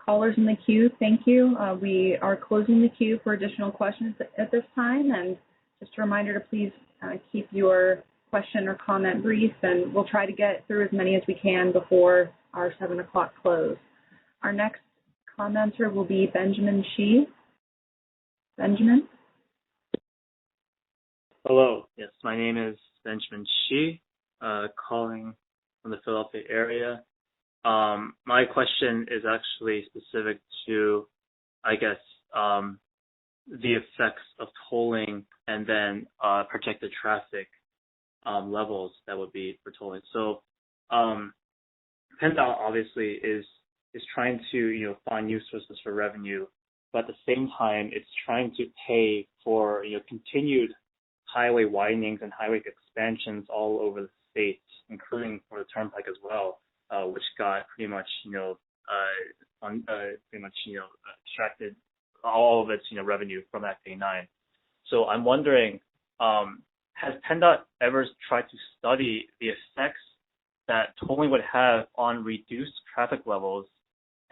callers in the queue. Thank you. We are closing the queue for additional questions at this time. And just a reminder to please keep your question or comment brief, and we'll try to get through as many as we can before our 7 o'clock close. Our next commenter will be Benjamin Shee. Benjamin? Hello. Yes, my name is Benjamin Shee, calling from the Philadelphia area. My question is actually specific to, I guess, the effects of tolling and then projected traffic levels that would be for tolling. So PennDOT obviously is trying to find new sources for revenue, but at the same time it's trying to pay for continued highway widenings and highway expansions all over the state, including for the Turnpike as well, which got pretty much extracted all of its revenue from Act 89. So I'm wondering, has PennDOT ever tried to study the effects that tolling would have on reduced traffic levels,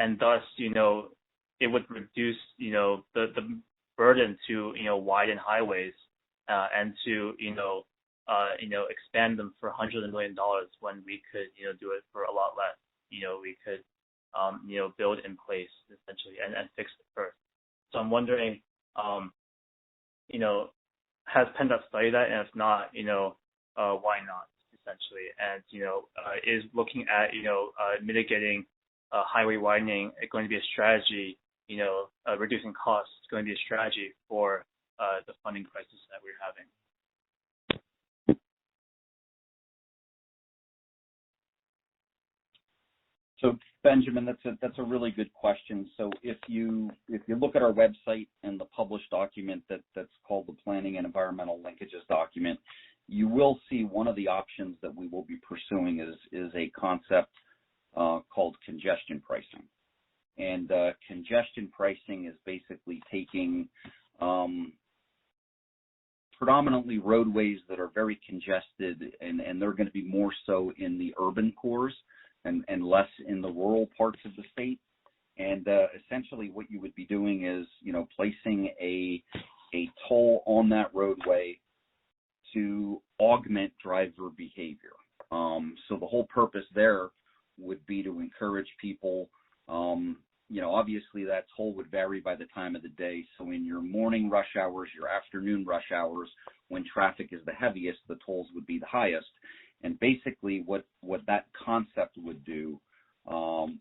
and thus, it would reduce, the burden to, widen highways and to, expand them for hundreds of millions of dollars when we could, do it for a lot less. We could, build in place essentially and fix it first. So I'm wondering, has PennDOT studied that? And if not, why not, essentially? And, is looking at, mitigating highway widening going to be a strategy, reducing costs going to be a strategy for the funding crisis that we're having? So Benjamin, that's a really good question. So if you look at our website and the published document that's called the Planning and Environmental Linkages document, you will see one of the options that we will be pursuing is a concept called congestion pricing. And congestion pricing is basically taking predominantly roadways that are very congested, and they're going to be more so in the urban cores and less in the rural parts of the state. And essentially what you would be doing is, placing a toll on that roadway to augment driver behavior. So the whole purpose there would be to encourage people, obviously that toll would vary by the time of the day. So in your morning rush hours, your afternoon rush hours, when traffic is the heaviest, the tolls would be the highest. And basically what that concept would do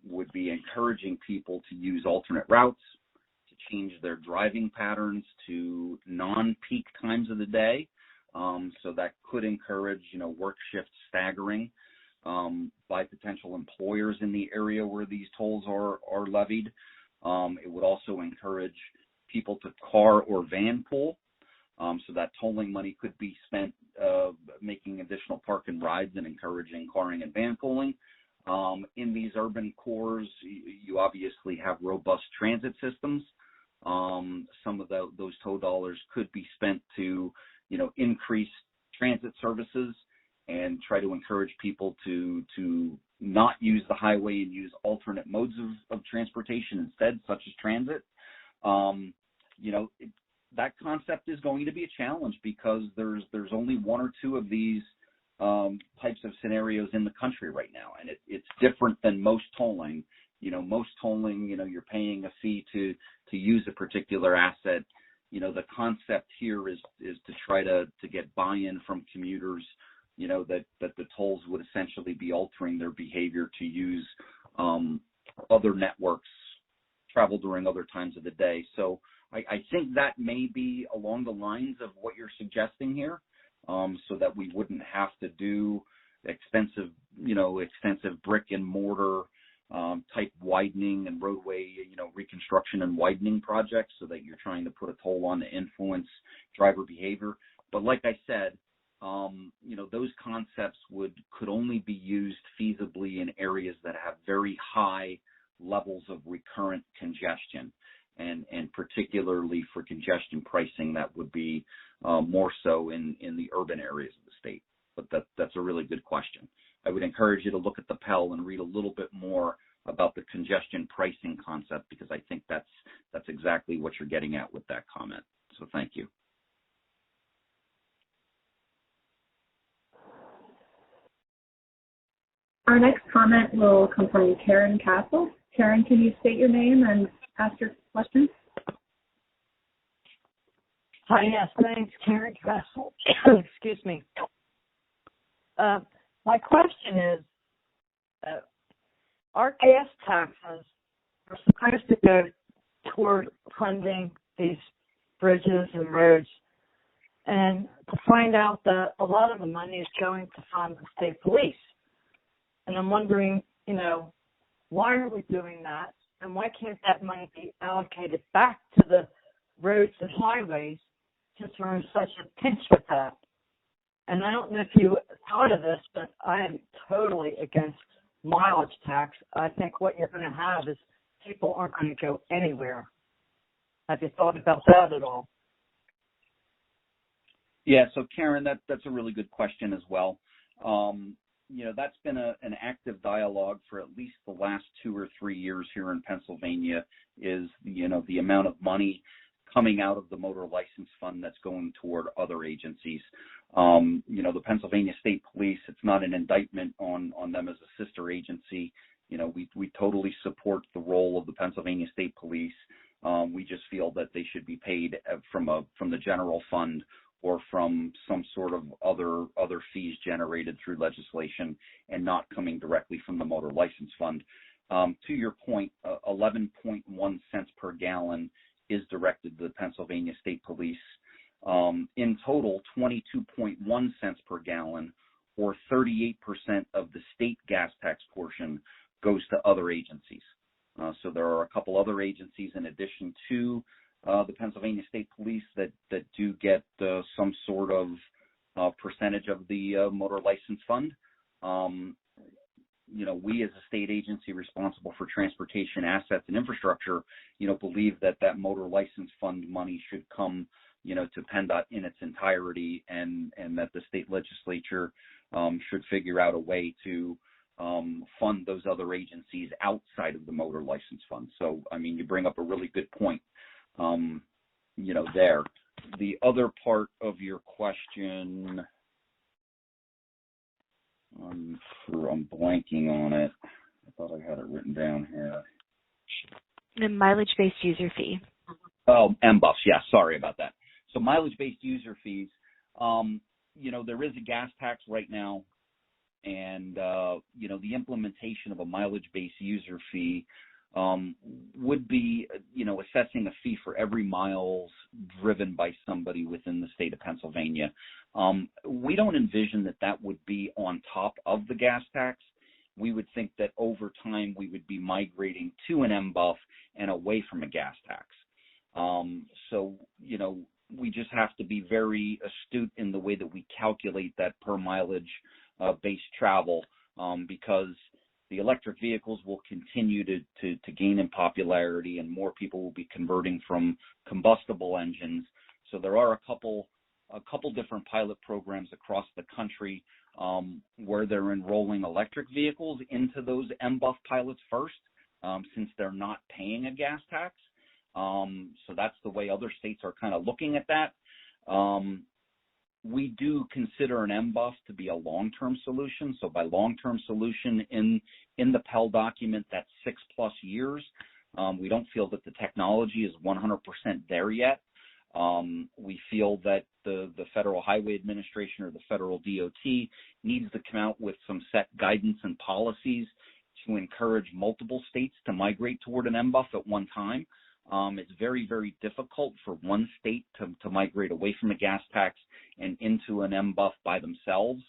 would be encouraging people to use alternate routes, to change their driving patterns to non-peak times of the day. So that could encourage, work shift staggering by potential employers in the area where these tolls are levied. It would also encourage people to car or van pool. So that tolling money could be spent making additional park and rides and encouraging carring and van pooling. In these urban cores, you obviously have robust transit systems. Some of those tow dollars could be spent to, increase transit services and try to encourage people to not use the highway and use alternate modes of transportation instead, such as transit. That concept is going to be a challenge because there's only one or two of these types of scenarios in the country right now, and it's different than most tolling. Most tolling, you're paying a fee to use a particular asset. The concept here is to try to get buy-in from commuters, that the tolls would essentially be altering their behavior to use other networks, travel during other times of the day. So I think that may be along the lines of what you're suggesting here, so that we wouldn't have to do extensive brick and mortar type widening and roadway, reconstruction and widening projects, so that you're trying to put a toll on to influence driver behavior. But like I said, those concepts could only be used feasibly in areas that have very high levels of recurrent congestion, and particularly for congestion pricing, that would be more so in the urban areas of the state. But that's a really good question. I would encourage you to look at the PEL and read a little bit more about the congestion pricing concept, because I think that's exactly what you're getting at with that comment. So thank you. Our next comment will come from Karen Castle. Karen, can you state your name and ask your question? Hi, yes, thanks, Karen Castle. Excuse me. My question is, our gas taxes are supposed to go toward funding these bridges and roads, and to find out that a lot of the money is going to fund the state police. And I'm wondering, why are we doing that? And why can't that money be allocated back to the roads and highways, since we're in such a pinch with that? And I don't know if you thought of this, but I am totally against mileage tax. I think what you're going to have is people aren't going to go anywhere. Have you thought about that at all? Yeah, so Karen, that's a really good question as well. That's been an active dialogue for at least the last 2 or 3 years here in Pennsylvania, is, the amount of money coming out of the motor license fund that's going toward other agencies. The Pennsylvania State Police, it's not an indictment on them as a sister agency. We totally support the role of the Pennsylvania State Police. We just feel that they should be paid from the general fund, or from some sort of other fees generated through legislation, and not coming directly from the motor license fund. To your point, 11.1 cents per gallon is directed to the Pennsylvania State Police. In total, 22.1 cents per gallon, or 38% of the state gas tax portion, goes to other agencies. So there are a couple other agencies in addition to the Pennsylvania State Police that do get some sort of percentage of the motor license fund. We as a state agency responsible for transportation assets and infrastructure, believe that motor license fund money should come, to PennDOT in its entirety, and that the state legislature should figure out a way to fund those other agencies outside of the motor license fund. So, you bring up a really good point. There. The other part of your question, I'm blanking on it. I thought I had it written down here. The mileage-based user fee. Oh, MBUFs. Yeah, sorry about that. So mileage-based user fees, there is a gas tax right now, and, the implementation of a mileage-based user fee would be, assessing a fee for every miles driven by somebody within the state of Pennsylvania. We don't envision that would be on top of the gas tax. We would think that over time we would be migrating to an MBUF and away from a gas tax. So, we just have to be very astute in the way that we calculate that per mileage based travel, because the electric vehicles will continue to gain in popularity, and more people will be converting from combustible engines. So there are a couple different pilot programs across the country where they're enrolling electric vehicles into those MBUF pilots first, since they're not paying a gas tax. So that's the way other states are kind of looking at that. We do consider an MBUF to be a long-term solution. So by long-term solution in the PEL document, that's 6+ years. We don't feel that the technology is 100% there yet. We feel that the Federal Highway Administration or the federal DOT needs to come out with some set guidance and policies to encourage multiple states to migrate toward an MBUF at one time. It's very, very difficult for one state to migrate away from a gas tax and into an MBUF by themselves,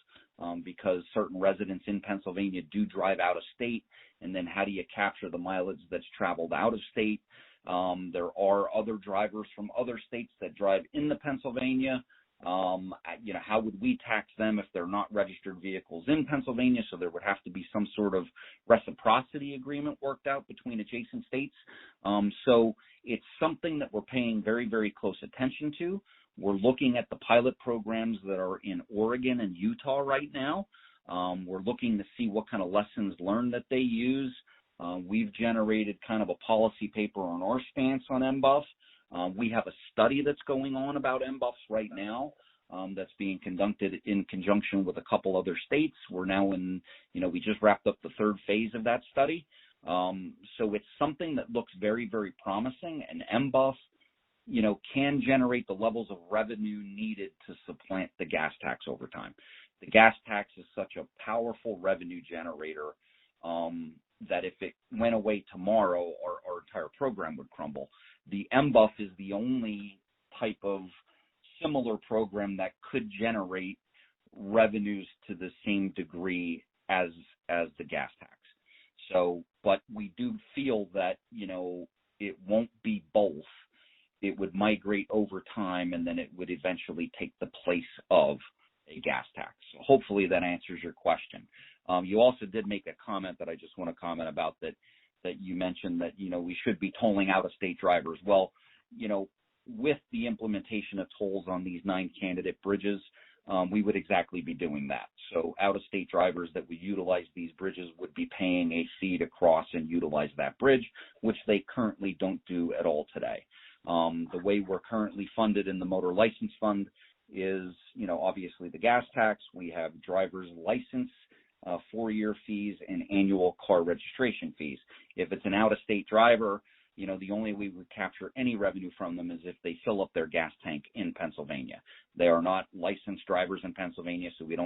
because certain residents in Pennsylvania do drive out of state, and then how do you capture the mileage that's traveled out of state? There are other drivers from other states that drive into Pennsylvania. How would we tax them if they're not registered vehicles in Pennsylvania? So there would have to be some sort of reciprocity agreement worked out between adjacent states. So it's something that we're paying very, very close attention to. We're looking at the pilot programs that are in Oregon and Utah right now. We're looking to see what kind of lessons learned that they use. We've generated kind of a policy paper on our stance on MBUF. We have a study that's going on about MBUFs right now that's being conducted in conjunction with a couple other states. We're now we just wrapped up the third phase of that study. So it's something that looks very, very promising, and MBUF, can generate the levels of revenue needed to supplant the gas tax over time. The gas tax is such a powerful revenue generator that if it went away tomorrow, our entire program would crumble. The MBUF is the only type of similar program that could generate revenues to the same degree as the gas tax. So, but we do feel that, it won't be both. It would migrate over time, and then it would eventually take the place of a gas tax. So hopefully that answers your question. You also did make a comment that I just want to comment about, that you mentioned that, we should be tolling out-of-state drivers. Well, with the implementation of tolls on these 9 candidate bridges, we would exactly be doing that. So out-of-state drivers that would utilize these bridges would be paying a fee to cross and utilize that bridge, which they currently don't do at all today. The way we're currently funded in the Motor License Fund is, obviously the gas tax. We have driver's license 4-year fees and annual car registration fees. If it's an out-of-state driver, the only way we capture any revenue from them is if they fill up their gas tank in Pennsylvania. They are not licensed drivers in Pennsylvania, so we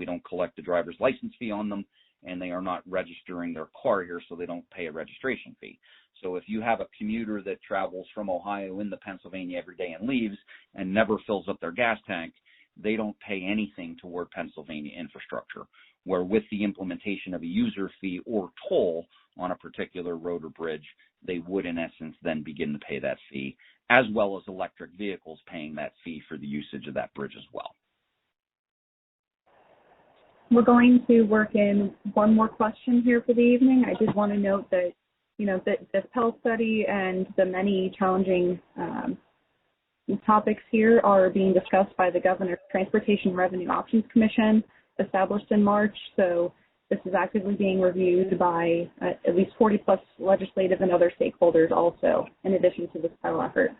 don't collect the driver's license fee on them, and they are not registering their car here, so they don't pay a registration fee. So if you have a commuter that travels from Ohio into Pennsylvania every day and leaves and never fills up their gas tank, they don't pay anything toward Pennsylvania infrastructure, where with the implementation of a user fee or toll on a particular road or bridge, they would in essence then begin to pay that fee, as well as electric vehicles paying that fee for the usage of that bridge as well. We're going to work in one more question here for the evening. I did want to note that, this PEL study and the many challenging topics here are being discussed by the Governor's Transportation Revenue Options Commission, established in March. So this is actively being reviewed by at least 40+ legislative and other stakeholders also, in addition to this PEL effort.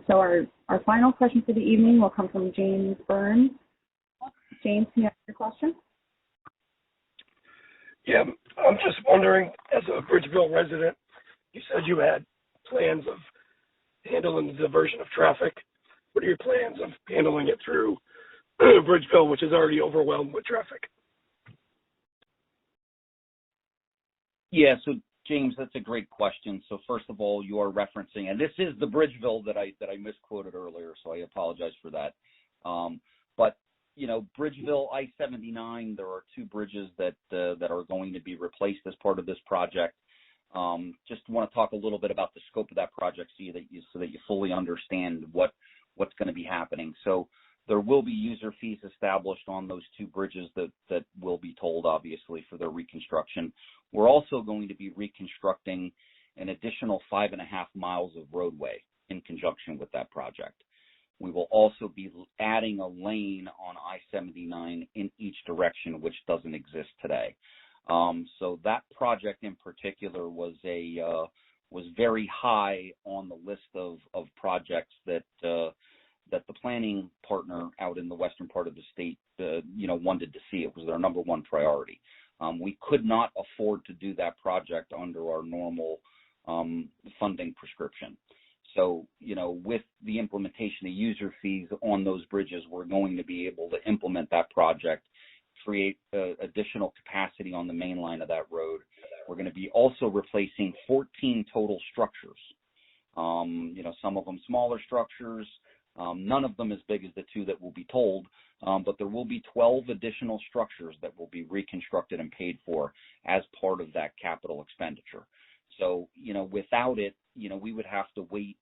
So our final question for the evening will come from James Burns. James, can you ask your question? Yeah, I'm just wondering, as a Bridgeville resident, you said you had plans of handling the diversion of traffic. What are your plans of handling it through Bridgeville, which is already overwhelmed with traffic? Yeah, so James, that's a great question. So first of all, you are referencing, and this is the Bridgeville that I misquoted earlier, so I apologize for that. But Bridgeville I-79, there are 2 bridges that are going to be replaced as part of this project. Just want to talk a little bit about the scope of that project so that you fully understand what's going to be happening. So there will be user fees established on those two bridges that will be tolled, obviously, for their reconstruction. We're also going to be reconstructing an additional 5.5 miles of roadway in conjunction with that project. We will also be adding a lane on I-79 in each direction, which doesn't exist today. So that project in particular was very high on the list of projects that the planning partner out in the western part of the state, wanted to see. It was their number one priority. We could not afford to do that project under our normal funding prescription. So, with the implementation of user fees on those bridges, we're going to be able to implement that project, create additional capacity on the main line of that road. We're going to be also replacing 14 total structures. Some of them smaller structures, none of them as big as the two that will be tolled, but there will be 12 additional structures that will be reconstructed and paid for as part of that capital expenditure. So, without it, we would have to wait,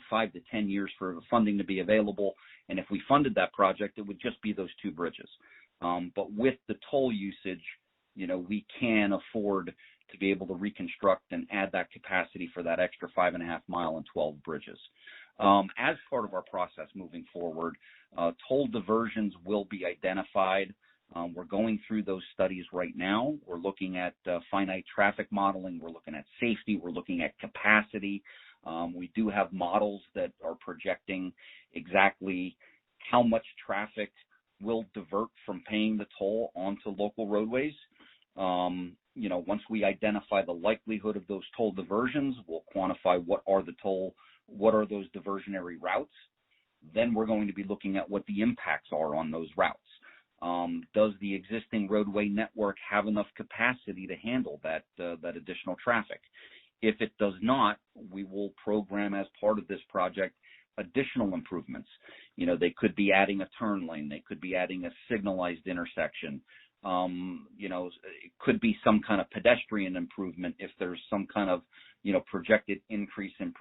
5 to 10 years for funding to be available. And if we funded that project, it would just be those two bridges. But with the toll usage, we can afford to be able to reconstruct and add that capacity for that extra 5.5 mile and 12 bridges. As part of our process moving forward, toll diversions will be identified. We're going through those studies right now. We're looking at finite traffic modeling. We're looking at safety. We're looking at capacity. We do have models that are projecting exactly how much traffic will divert from paying the toll onto local roadways. Once we identify the likelihood of those toll diversions, we'll quantify what are those diversionary routes. Then we're going to be looking at what the impacts are on those routes. Does the existing roadway network have enough capacity to handle that additional traffic? If it does not, we will program as part of this project additional improvements. They could be adding a turn lane. They could be adding a signalized intersection. It could be some kind of pedestrian improvement if there's some kind of, projected increase in,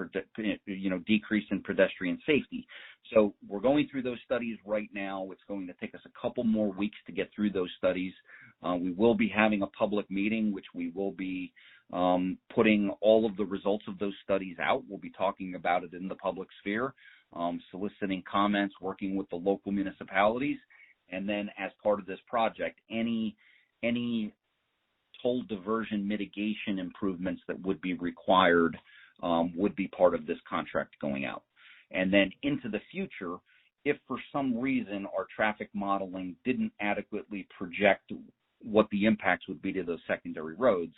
decrease in pedestrian safety. So we're going through those studies right now. It's going to take us a couple more weeks to get through those studies. We will be having a public meeting, which we will be putting all of the results of those studies out. We'll be talking about it in the public sphere, soliciting comments, working with the local municipalities. And then as part of this project, any toll diversion mitigation improvements that would be required would be part of this contract going out. And then into the future, if for some reason our traffic modeling didn't adequately project what the impacts would be to those secondary roads,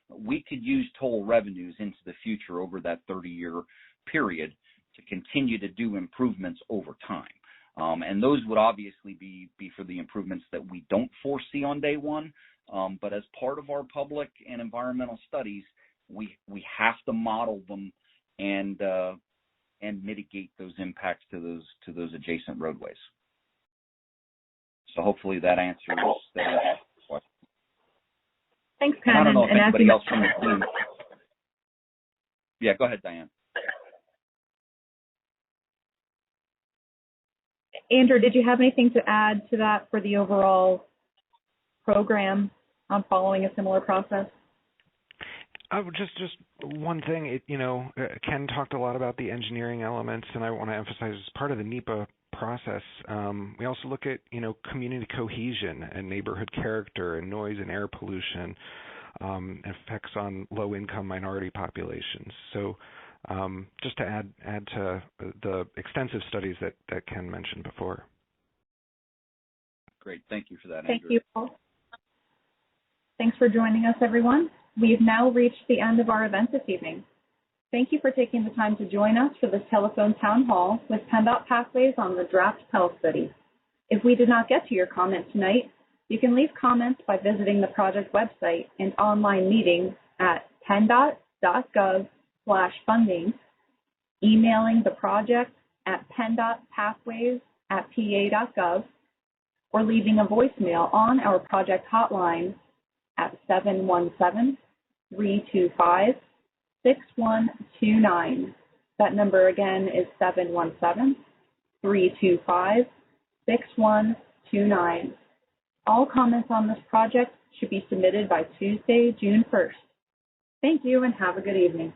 we could use toll revenues into the future over that 30-year period to continue to do improvements over time. And those would obviously be for the improvements that we don't foresee on day one. But as part of our public and environmental studies, we have to model them and mitigate those impacts to those adjacent roadways. So hopefully that answers the question. Thanks, Ken. I don't know if anybody else from the team. Yeah, go ahead, Diane. Andrew, did you have anything to add to that for the overall program on following a similar process? Just one thing. Ken talked a lot about the engineering elements, and I want to emphasize as part of the NEPA process, we also look at community cohesion and neighborhood character and noise and air pollution, effects on low-income minority populations. So just to add to the extensive studies that Ken mentioned before. Great. Thank you for that, Andrew. Thank you, Paul. Thanks for joining us, everyone. We've now reached the end of our event this evening. Thank you for taking the time to join us for this telephone town hall with PennDOT Pathways on the draft PEL study. If we did not get to your comment tonight, you can leave comments by visiting the project website and online meeting at penndot.gov/funding, emailing the project at penndotpathways@pa.gov, or leaving a voicemail on our project hotline at 717-325-6129. That number again is 717-325-6129. All comments on this project should be submitted by Tuesday, June 1st. Thank you and have a good evening.